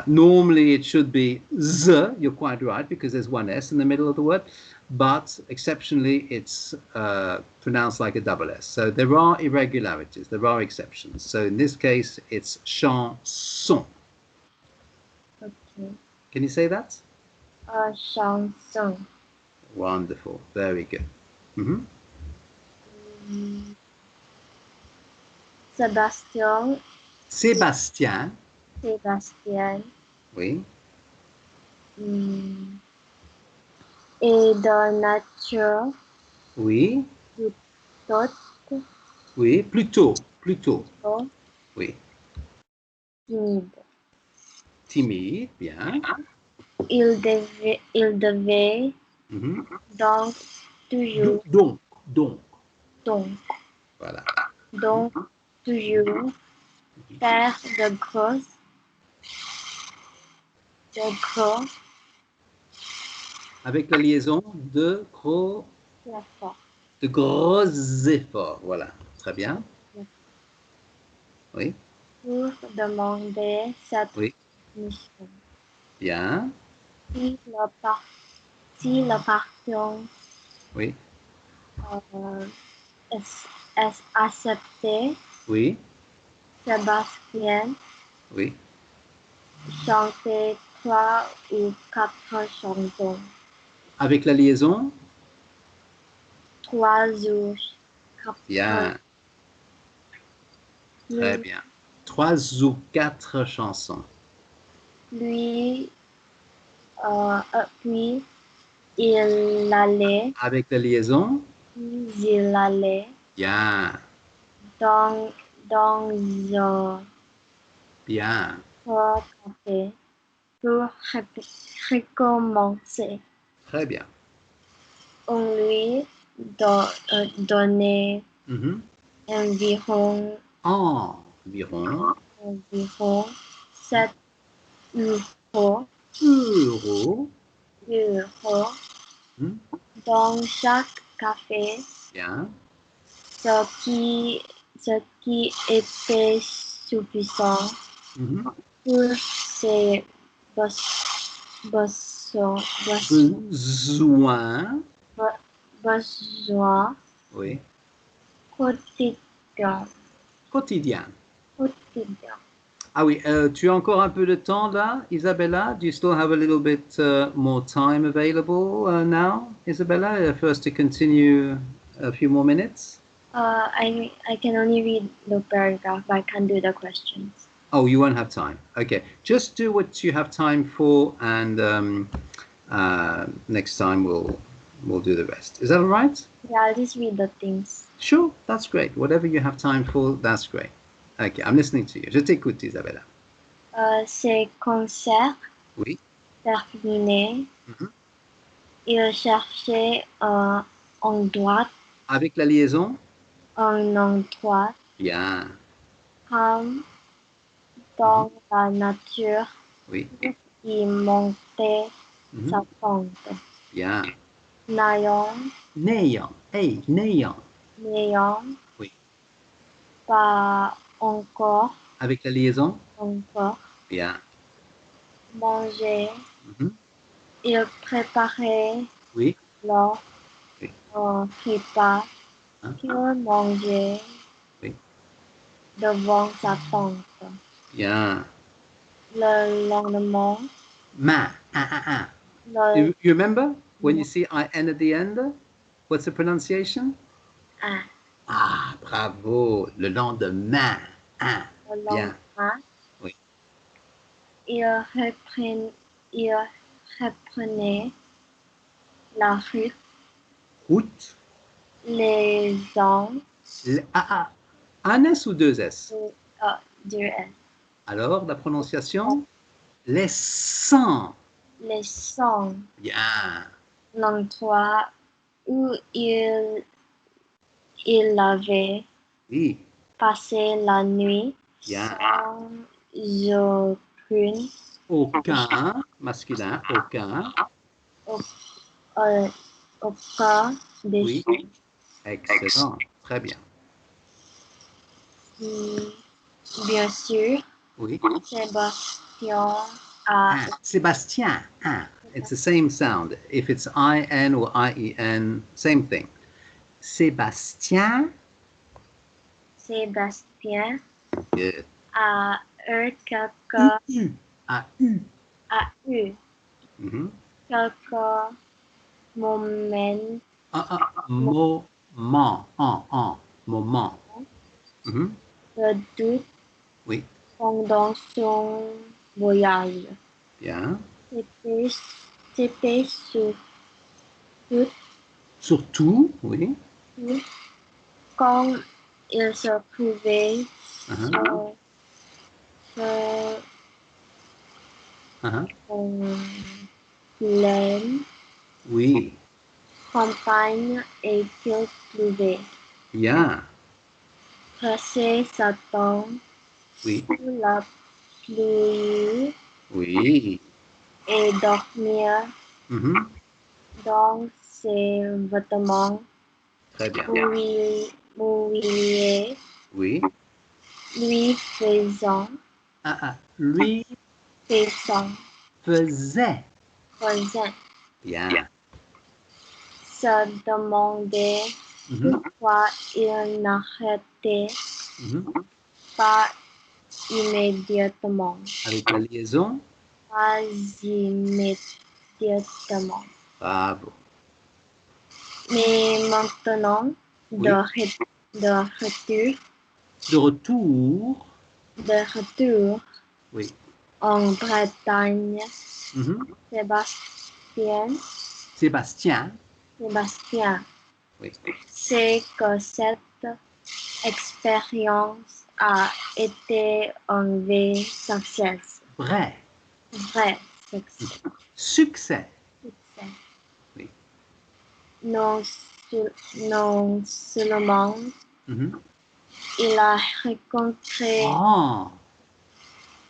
normally it should be z. You're quite right because there's one S in the middle of the word. But exceptionally, it's pronounced like a double S. So there are irregularities. There are exceptions. So in this case, it's chanson. Okay. Can you say that? Chanson. Wonderful. Very good. Mm-hmm. Sébastien. Oui. Et de nature. Oui. Plutôt. Oui. Plutôt. Oui. Timide, bien. Il devait donc toujours. Donc. Voilà. Donc toujours faire de gros. Avec la liaison de gros efforts. Voilà. Très bien. Oui. Pour demander cette mission. Bien. Si le patron Oui. est accepté, Oui. Sébastien Oui. chantait 3 ou 4 chansons. Avec la liaison 3 ou 4. Bien. Très bien. 3 ou 4 chansons. Puis il allait. Avec la liaison Il allait Bien. dans un Bien. Pour café. Pour recommencer. Très bien. On lui donnait Mhm. environ Environ 7 euros, euro. Mhm. dans chaque café, Bien. ce qui, ce qui était suffisant Mhm. pour ses besoins, Besoin. besoins Oui. quotidiens. Quotidien. Quotidiens. Ah oui, tu as encore un peu de temps là, Isabella? Do you still have a little bit more time available now, Isabella, for us to continue a few more minutes? I can only read the paragraph, but I can't do the questions. Oh, you won't have time. Okay, just do what you have time for, and next time we'll do the rest. Is that all right? Yeah, I'll just read the things. Sure, that's great. Whatever you have time for, that's great. Okay, I'm listening to you. Je t'écoute, Isabella. Ces concerts Oui. terminés, Mhm. il cherchait un endroit, Avec la liaison? Bien. calme Mhm. dans la nature Oui. qui montait Mhm. sa pente, Bien. n'ayant Hey, néant. Oui. pas encore Avec la liaison? Bien. mangé. Mhm. Il préparait Oui. leur Oui. repas Hein? qu'il mangeait Oui. devant sa tante. Bien. Le lendemain, Ma. le You remember when you see IN at the end? What's the pronunciation? ah, Ah, bravo. Le lendemain. Ah, le bien. lendemain, Oui. il il reprenait la route. Route. Les gens Un S ou deux S? dirais Alors, la prononciation? Les 100. les sons Bien. l'endroit où il avait Oui. passé la nuit Bien. sans aucune Aucun. Masculin. Aucun. euh, aucun Oui. déchet. Excellent. Très bien. Bien sûr, Oui. Sébastien a Sébastien. It's the same sound. If it's IN or IEN, same thing. Sébastien. Sébastien Good. a eu U. quelques U. U. a eu Mhm. quelques moments Moment. Moment. Mhm. de doute Oui. pendant son voyage. Bien. C'était c'était Surtout. Oui. surtout quand il se trouvait Uh-huh. sur Uh-huh. plaine Oui. campagne et qu'il pleuvait. Bien. Passer sa temps Oui. sous la pluie Oui. et dormir Mhm. dans ses vêtements Très bien. mouillés, Oui. lui Lui faisant faisait. présent, Bien. se demander Mhm. pourquoi il n'arrêtait Mhm. pas immédiatement. Avec la liaison. Pas immédiatement. Bravo. Mais maintenant, Oui. de retour, De retour. de retour Oui. en Bretagne, Mhm. Sébastien, Sébastien. Sébastien Oui. sait que cette expérience a été un vrai succès. Vrai. Vrai succès. Succès. Succès. Oui. Non, non seulement il a rencontré, Oh,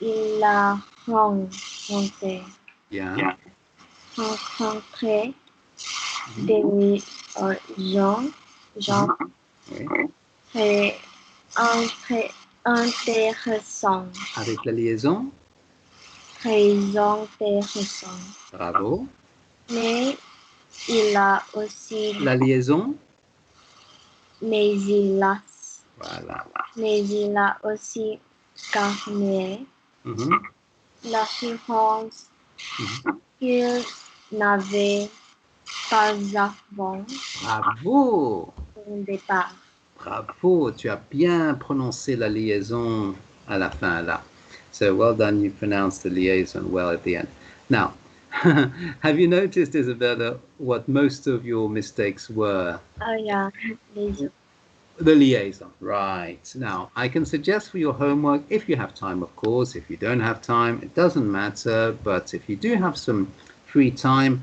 il a rencontré, bien. rencontré des gens Oui. très intéressants. Avec la liaison. Très intéressants. Bravo. Mais il a aussi, La liaison. mais il a, Voilà. mais il a aussi gagné l'assurance qu'il n'avait pas avant Bravo. son départ. Bravo. Tu as bien prononcé la liaison à la fin là. So well done. You pronounced the liaison well at the end. Now, have you noticed, Isabella, what most of your mistakes were? Oh yeah, les The liaison, right. Now, I can suggest for your homework, if you have time, of course. If you don't have time, it doesn't matter. But if you do have some free time,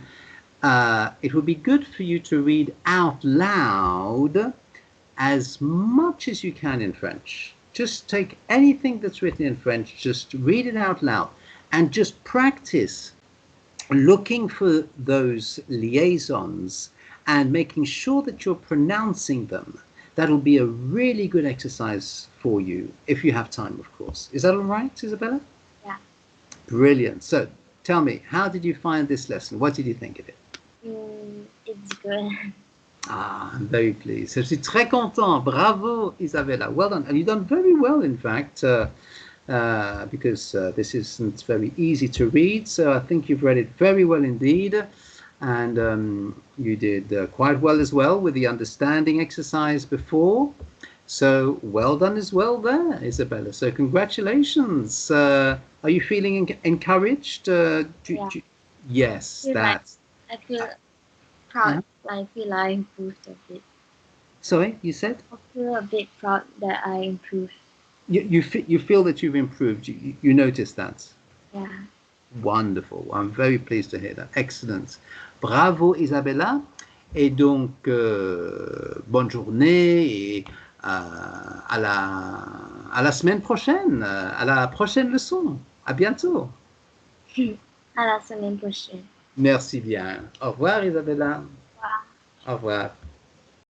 it would be good for you to read out loud as much as you can in French. Just take anything that's written in French, just read it out loud, and just practice looking for those liaisons and making sure that you're pronouncing them. That'll be a really good exercise for you if you have time, of course. Is that all right, Isabella? Yeah. Brilliant. So tell me, how did you find this lesson? What did you think of it? It's good. Ah, I'm very pleased. Je suis très content. Bravo, Isabella. Well done. And you've done very well, in fact, because this isn't very easy to read. So I think you've read it very well indeed. And you did quite well as well with the understanding exercise before. So well done as well there, Isabella. So congratulations. Are you feeling encouraged? Yeah. Yes, that's... I feel proud. I feel I improved a bit. Sorry, you said? I feel a bit proud that I improved. You feel that you've improved. You notice that. Yeah. Wonderful. I'm very pleased to hear that. Excellent. Bravo, Isabella. Et donc, bonne journée et à la semaine prochaine, à la prochaine leçon. À bientôt. À la semaine prochaine. Merci bien. Au revoir, Isabella. Wow. Au revoir.